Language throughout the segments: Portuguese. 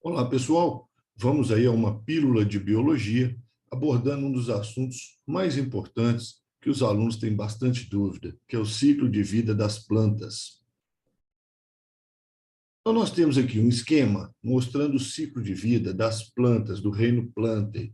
Olá, pessoal. Vamos aí a uma pílula de biologia, abordando um dos assuntos mais importantes que os alunos têm bastante dúvida, que é o ciclo de vida das plantas. Então, nós temos aqui um esquema mostrando o ciclo de vida das plantas do reino Plantae.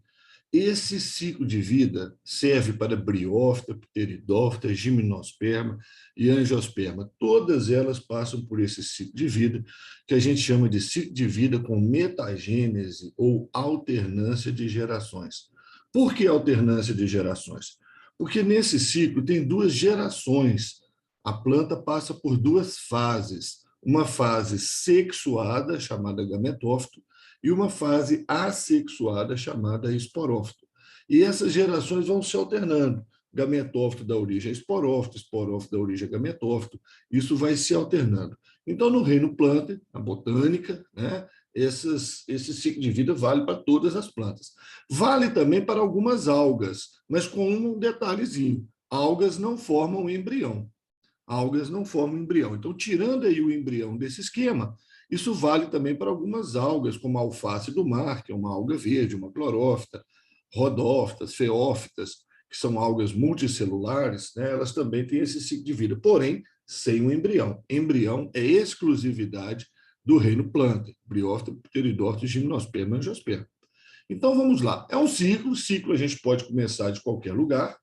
Esse ciclo de vida serve para briófita, pteridófita, gimnosperma e angiosperma. Todas elas passam por esse ciclo de vida, que a gente chama de ciclo de vida com metagênese ou alternância de gerações. Por que alternância de gerações? Porque nesse ciclo tem duas gerações. A planta passa por duas fases. Uma fase sexuada, chamada gametófito, e uma fase assexuada chamada esporófito. E essas gerações vão se alternando. Gametófito dá origem a esporófito, esporófito dá origem a gametófito, isso vai se alternando. Então, no reino planta, na botânica, né, esse ciclo de vida vale para todas as plantas. Vale também para algumas algas, mas com um detalhezinho: algas não formam embrião. Algas não formam embrião. Então, tirando aí o embrião desse esquema, isso vale também para algumas algas, como a alface do mar, que é uma alga verde, uma clorófita, rodófitas, feófitas, que são algas multicelulares, né? Elas também têm esse ciclo de vida, porém, sem o embrião. Embrião é exclusividade do reino planta, briófita, pteridófita, gimnosperma e angiosperma. Então, vamos lá. É um ciclo a gente pode começar de qualquer lugar.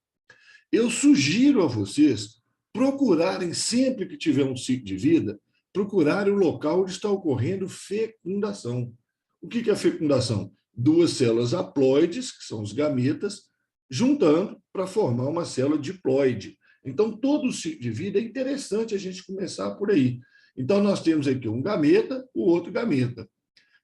Eu sugiro a vocês procurarem, sempre que tiver um ciclo de vida, procurarem o local onde está ocorrendo fecundação. O que é fecundação? Duas células haploides, que são os gametas, juntando para formar uma célula diploide. Então, todo o ciclo de vida é interessante a gente começar por aí. Então, nós temos aqui um gameta, o outro gameta.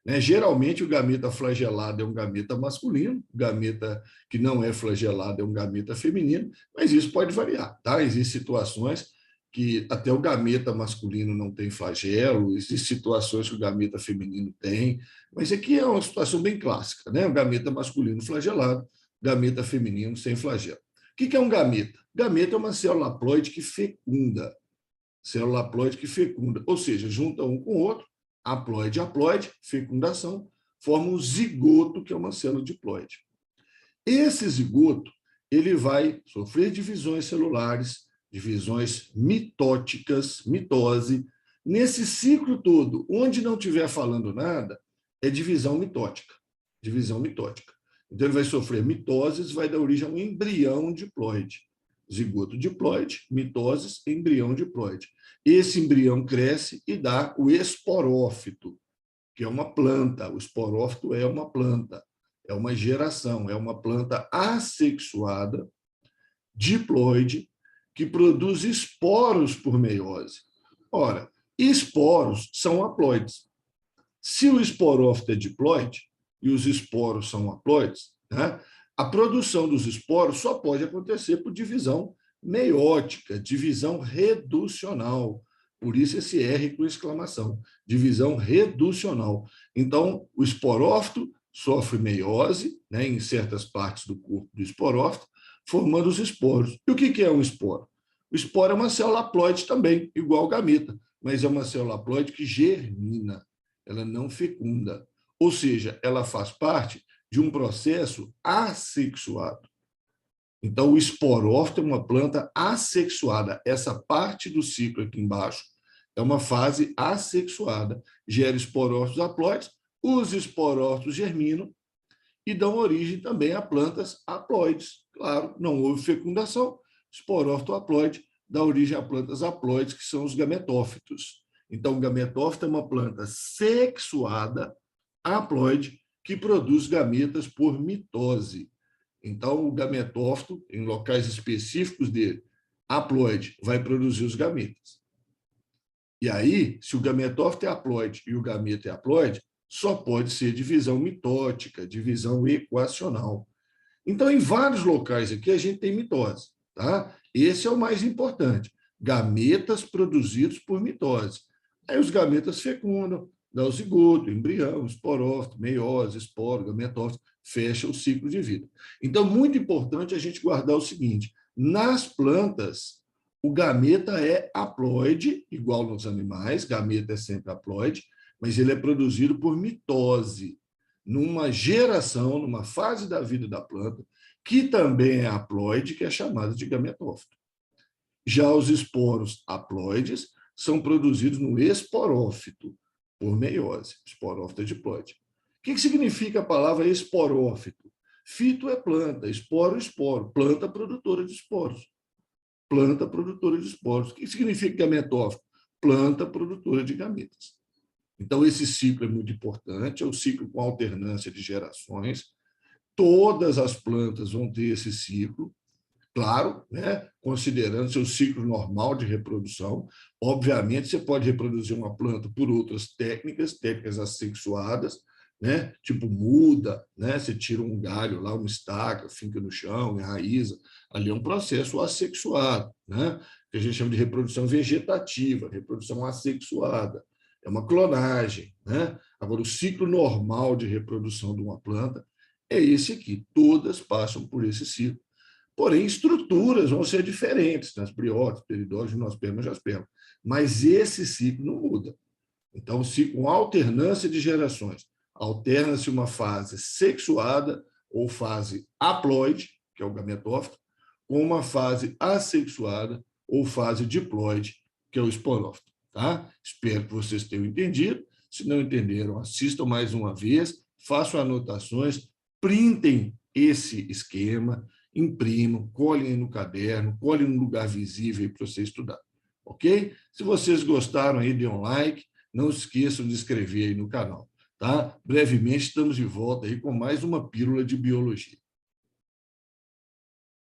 Né? Geralmente, o gameta flagelado é um gameta masculino, o gameta que não é flagelado é um gameta feminino, mas isso pode variar. Tá? Existem situações que até o gameta masculino não tem flagelo, existem situações que o gameta feminino tem, mas aqui é uma situação bem clássica, né? O gameta masculino flagelado, gameta feminino sem flagelo. O que é um gameta? Gameta é uma célula haploide que fecunda. Célula haploide que fecunda, ou seja, junta um com o outro, haploide, haploide, fecundação, forma um zigoto, que é uma célula diploide. Esse zigoto ele vai sofrer divisões celulares, divisões mitóticas, mitose. Nesse ciclo todo, onde não estiver falando nada, é divisão mitótica. Divisão mitótica. Então, ele vai sofrer mitoses, vai dar origem a um embrião diploide. Zigoto diploide, mitoses, embrião diploide. Esse embrião cresce e dá o esporófito, que é uma planta. O esporófito é uma planta, é uma geração, é uma planta assexuada, diploide, que produz esporos por meiose. Ora, esporos são haploides. Se o esporófito é diploide e os esporos são haploides, né, a produção dos esporos só pode acontecer por divisão meiótica, divisão reducional. Por isso esse R com exclamação, divisão reducional. Então, o esporófito sofre meiose, né, em certas partes do corpo do esporófito, formando os esporos. E o que é um esporo? O esporo é uma célula haploide também, igual ao gameta, mas é uma célula haploide que germina, ela não fecunda. Ou seja, ela faz parte de um processo assexuado. Então, o esporófito é uma planta assexuada. Essa parte do ciclo aqui embaixo é uma fase assexuada. Gera esporófitos haploides, os esporófitos germinam e dão origem também a plantas haploides. Claro, não houve fecundação, esporófito haploide dá origem a plantas haploides, que são os gametófitos. Então, o gametófito é uma planta sexuada, haploide, que produz gametas por mitose. Então, o gametófito, em locais específicos dele, haploide, vai produzir os gametas. E aí, se o gametófito é haploide e o gameta é haploide, só pode ser divisão mitótica, divisão equacional. Então, em vários locais aqui, a gente tem mitose. Tá? Esse é o mais importante. Gametas produzidos por mitose. Aí os gametas fecundam, dá o zigoto, embrião, esporófito, meiose, esporo, gametófito, fecha o ciclo de vida. Então, muito importante a gente guardar o seguinte: nas plantas, o gameta é haploide, igual nos animais, gameta é sempre haploide, mas ele é produzido por mitose, numa geração, numa fase da vida da planta, que também é haploide, que é chamada de gametófito. Já os esporos haploides são produzidos no esporófito, por meiose, esporófito é diploide. O que significa a palavra esporófito? Fito é planta, esporo, esporo, planta produtora de esporos. Planta produtora de esporos. O que significa gametófito? Planta produtora de gametas. Então, esse ciclo é muito importante, é o ciclo com alternância de gerações. Todas as plantas vão ter esse ciclo, claro, né, considerando seu ciclo normal de reprodução. Obviamente, você pode reproduzir uma planta por outras técnicas assexuadas, né, tipo muda, né, você tira um galho lá, uma estaca, finca no chão, enraiza. Ali é um processo assexuado, né, que a gente chama de reprodução vegetativa, reprodução assexuada. É uma clonagem, né? Agora, o ciclo normal de reprodução de uma planta é esse aqui. Todas passam por esse ciclo. Porém, estruturas vão ser diferentes nas briófitas, peridófitas, gimnospermas, angiospermas. Mas esse ciclo não muda. Então, com alternância de gerações, alterna-se uma fase sexuada ou fase haploide, que é o gametófito, com uma fase assexuada ou fase diploide, que é o esporófito. Tá? Espero que vocês tenham entendido. Se não entenderam, assistam mais uma vez, façam anotações, printem esse esquema, imprimam, colhem no caderno, colhem no lugar visível para você estudar. Ok? Se vocês gostaram, aí, dê um like. Não se esqueçam de inscrever aí no canal. Tá? Brevemente estamos de volta aí com mais uma pílula de biologia.